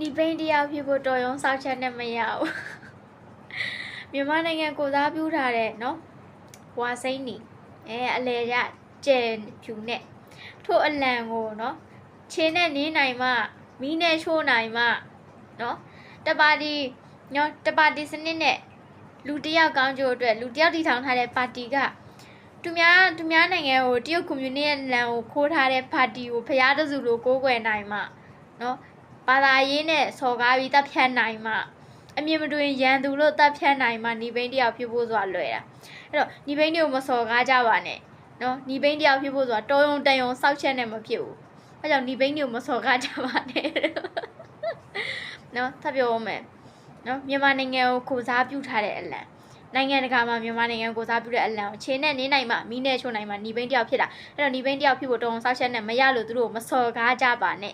နီပိန်းတရားဖြစ်ဖို့တော်ရုံစောက်ချက်နဲ့မရဘူးမြန်မာနိုင်ငံကိုစားပြုထားတဲ့နော်ဝါစိမ့်နီအလဲရကျဲဖြူနဲ့ထို့အလံကိုနော်ချင်းနဲ့နင်းနိုင်မှမီးနဲ့ချိုးနိုင်မှနော်တပါတီစနစ်နဲ့လူတယောက်ကောင်းကျိုးအတွက်လူတယောက်တည်ထောင်ထားတဲ့ပါတီကသူများနိုင်ငံကိုတရုတ်ကွန်မြူနစ်ရဲ့လမ်းကိုခိုးထားတဲ့ပါတီကိုဖျားတစုလိုကိုးကွယ်နိုင်မှနော်ဘာသာရေးနဲ့စော်ကားပြီးတပ်ဖြတ်နိုင်မှအမြင်မတွင်ရန်သူလို့တပ်ဖြတ်နိုင်မှနီပိန်းတယောက်ဖြစ်ဖို့ဆိုတာလွယ်တာအဲ့တော့နီပိန်းတွေကိုမစော်ကားကြပါနဲ့နော်နီပိန်းတယောက်ဖြစ်ဖို့ဆိုတာတော်ရုံတန်ရုံစောက်ချက်နဲ့မဖြစ်ဘူးအဲကြောင့်နီပိန်းတွေကိုမစော်ကားကြပါနဲ့နော်ထပ်ပြောမယ်နော်မြန်မာနိုင်ငံကိုစားပြုထားတဲ့အလံနိုင်ငံတကာမှာမြန်မာနိုင်ငံကိုစားပြုတဲ့အလံကိုချင်းနဲ့နင်းနိုင်မှမီးနဲ့ချိုးနိုင်မှနီပိန်းတယောက်ဖြစ်တာအဲ့တော့နီပိန်းတယောက်ဖြစ်ဖို့တော်ရုံစောက်ချက်နဲ့မရလို့သူတို့မစော်ကားကြပါနဲ့